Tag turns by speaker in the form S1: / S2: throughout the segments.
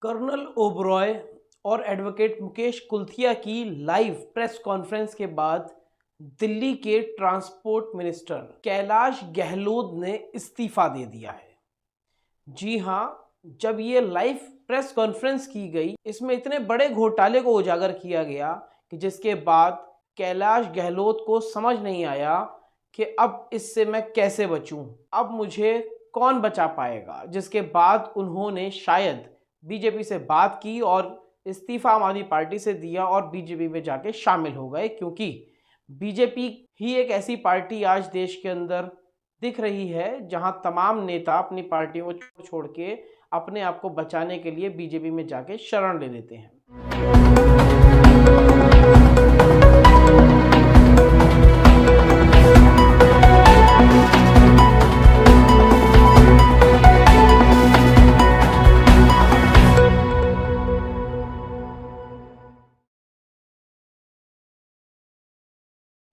S1: Colonel Oberoi और advocate Mukesh Kulthiya की live press conference के बाद दिल्ली के ट्रांसपोर्ट मिनिस्टर कैलाश गहलोत ने इस्तीफा दे दिया है। जी हाँ, जब ये लाइव प्रेस कॉन्फ्रेंस की गई, इसमें इतने बड़े घोटाले को उजागर किया गया कि जिसके बाद कैलाश गहलोत को समझ नहीं आया कि अब इससे मैं कैसे बचूं, अब मुझे कौन बचा पाएगा। जिसके बाद उन्होंने शायद बीजेपी से बात की और इस्तीफा आम आदमी पार्टी से दिया और बीजेपी में जाके शामिल हो गए, क्योंकि बीजेपी ही एक ऐसी पार्टी आज देश के अंदर दिख रही है जहां तमाम नेता अपनी पार्टियों को छोड़ के अपने आप को बचाने के लिए बीजेपी में जाके शरण ले लेते हैं।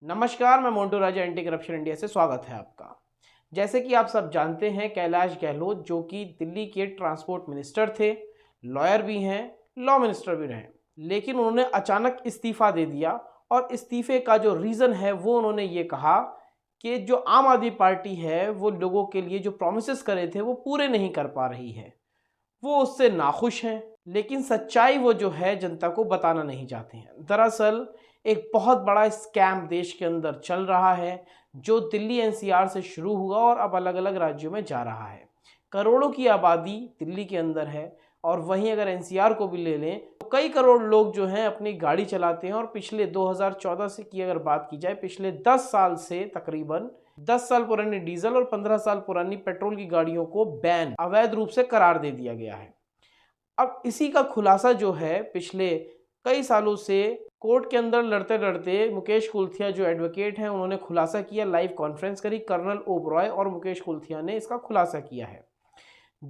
S1: नमस्कार, मैं मोन्टू राजा एंटी करप्शन इंडिया से स्वागत है आपका। जैसे कि आप सब जानते हैं, कैलाश गहलोत जो कि दिल्ली के ट्रांसपोर्ट मिनिस्टर थे, लॉयर भी हैं, लॉ मिनिस्टर भी रहे, लेकिन उन्होंने अचानक इस्तीफा दे दिया। और इस्तीफे का जो रीज़न है वो उन्होंने ये कहा कि जो आम आदमी पार्टी है वो लोगों के लिए जो प्रोमिसेस करे थे वो पूरे नहीं कर पा रही है, वो उससे नाखुश हैं, लेकिन सच्चाई वो जो है जनता को बताना नहीं चाहते हैं। दरअसल एक बहुत बड़ा स्कैम देश के अंदर चल रहा है जो दिल्ली एनसीआर से शुरू हुआ और अब अलग अलग राज्यों में जा रहा है। करोड़ों की आबादी दिल्ली के अंदर है और वहीं अगर एनसीआर को भी ले लें तो कई करोड़ लोग जो हैं अपनी गाड़ी चलाते हैं। और पिछले 2014 से की अगर बात की जाए, पिछले 10 साल से तकरीबन 10 साल पुरानी डीजल और 15 साल पुरानी पेट्रोल की गाड़ियों को बैन, अवैध रूप से करार दे दिया गया है। अब इसी का खुलासा जो है पिछले कई सालों से कोर्ट के अंदर लड़ते लड़ते मुकेश कुल्थिया जो एडवोकेट हैं उन्होंने खुलासा किया, लाइव कॉन्फ्रेंस करी। कर्नल ओबरॉय और मुकेश कुल्थिया ने इसका खुलासा किया है,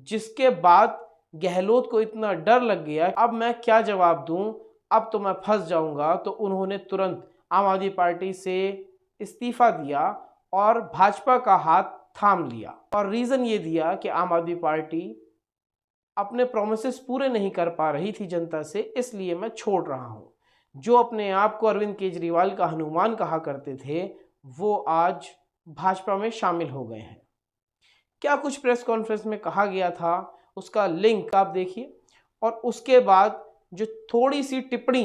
S1: जिसके बाद गहलोत को इतना डर लग गया, अब मैं क्या जवाब दूं, अब तो मैं फंस जाऊंगा। तो उन्होंने तुरंत आम आदमी पार्टी से इस्तीफा दिया और भाजपा का हाथ थाम लिया। और रीज़न ये दिया कि आम आदमी पार्टी अपने प्रोमिसेस पूरे नहीं कर पा रही थी जनता से, इसलिए मैं छोड़ रहा हूं। जो अपने आप को अरविंद केजरीवाल का हनुमान कहा करते थे वो आज भाजपा में शामिल हो गए हैं। क्या कुछ प्रेस कॉन्फ्रेंस में कहा गया था उसका लिंक आप देखिए, और उसके बाद जो थोड़ी सी टिप्पणी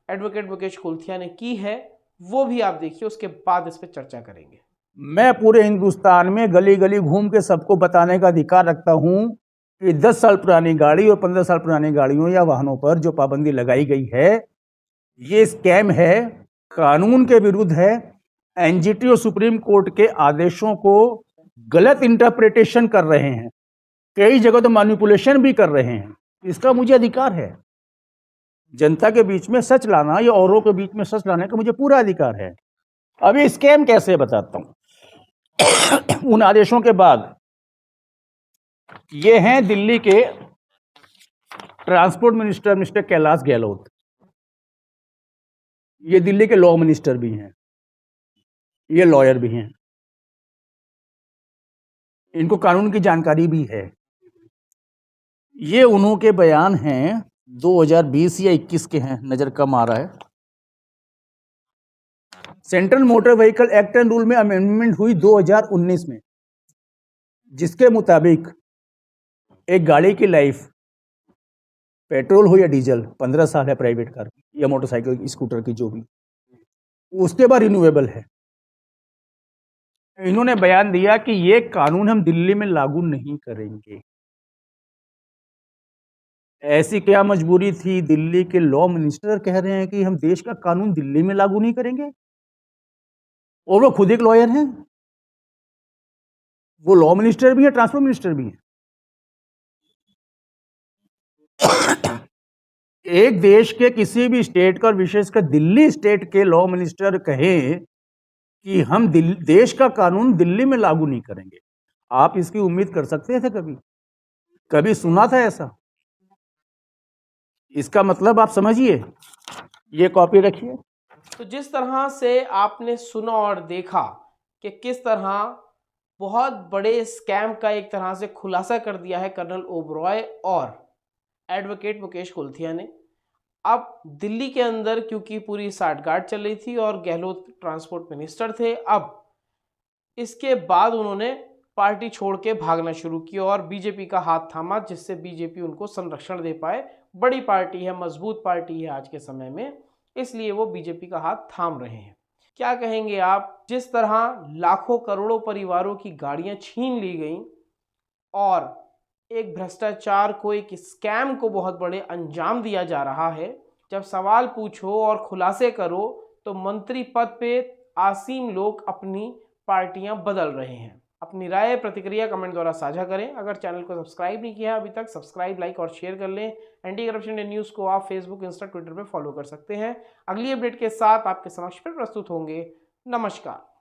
S1: एडवोकेट मुकेश कुल्थिया ने की है वो भी आप देखिए, उसके बाद इस पर चर्चा करेंगे।
S2: मैं पूरे हिंदुस्तान में गली गली घूम के सबको बताने का अधिकार रखता हूं कि 10 साल पुरानी गाड़ी और 15 साल पुरानी गाड़ियों या वाहनों पर जो पाबंदी लगाई गई है ये स्कैम है, कानून के विरुद्ध है। एनजीटी और सुप्रीम कोर्ट के आदेशों को गलत इंटरप्रिटेशन कर रहे हैं, कई जगह तो मैनिपुलेशन भी कर रहे हैं। इसका मुझे अधिकार है। जनता के बीच में सच लाना या औरों के बीच में सच लाने का मुझे पूरा अधिकार है। अब ये स्कैम कैसे बताता हूं। उन आदेशों के बाद ये हैं दिल्ली के transport minister mister Kailash Gehlot. ये दिल्ली के लॉ मिनिस्टर भी हैं, ये लॉयर भी हैं, इनको कानून की जानकारी भी है। ये उन्हों के बयान हैं 2020 या 21 के हैं, नजर कम आ रहा है। Central motor vehicle act and rule में अमेंडमेंट हुई 2019 में, जिसके मुताबिक एक गाड़ी की लाइफ, पेट्रोल हो या डीजल, 15 साल है प्राइवेट कार या मोटरसाइकिल स्कूटर की जो भी, उसके बाद रिन्यूएबल है। इन्होंने बयान दिया कि ये कानून हम दिल्ली में लागू नहीं करेंगे। ऐसी क्या मजबूरी थी? दिल्ली के लॉ मिनिस्टर कह रहे हैं कि हम देश का कानून दिल्ली में लागू नहीं करेंगे, और वो खुद एक लॉयर हैं। वो लॉ मिनिस्टर भी है, ट्रांसपोर्ट मिनिस्टर भी है। एक देश के किसी भी स्टेट का, विशेषकर दिल्ली स्टेट के लॉ मिनिस्टर कहें कि हम देश का कानून दिल्ली में लागू नहीं करेंगे, आप इसकी उम्मीद कर सकते थे? कभी सुना था ऐसा? इसका मतलब आप समझिए, ये कॉपी रखिए।
S1: तो जिस तरह से आपने सुना और देखा कि किस तरह बहुत बड़े स्कैम का एक तरह से खुलासा कर दिया है कर्नल ओबरॉय और एडवोकेट मुकेश कुलथिया ने। अब दिल्ली के अंदर क्योंकि पूरी साठगांठ चल रही थी और गहलोत ट्रांसपोर्ट मिनिस्टर थे, अब इसके बाद उन्होंने पार्टी छोड़ के भागना शुरू किया और बीजेपी का हाथ थामा, जिससे बीजेपी उनको संरक्षण दे पाए। बड़ी पार्टी है, मजबूत पार्टी है आज के समय में, इसलिए वो बीजेपी का हाथ थाम रहे हैं। क्या कहेंगे आप? जिस तरह लाखों करोड़ों परिवारों की गाड़ियां छीन ली गई और एक भ्रष्टाचार को, एक स्कैम को बहुत बड़े अंजाम दिया जा रहा है, जब सवाल पूछो और खुलासे करो तो मंत्री पद पे आसीन लोग अपनी पार्टियां बदल रहे हैं। अपनी राय प्रतिक्रिया कमेंट द्वारा साझा करें। अगर चैनल को सब्सक्राइब नहीं किया अभी तक, सब्सक्राइब, लाइक और शेयर कर लें। एंटी करप्शन इंडिया न्यूज़ को आप फेसबुक, इंस्टा, ट्विटर पर फॉलो कर सकते हैं। अगली अपडेट के साथ आपके समक्ष फिर प्रस्तुत होंगे। नमस्कार।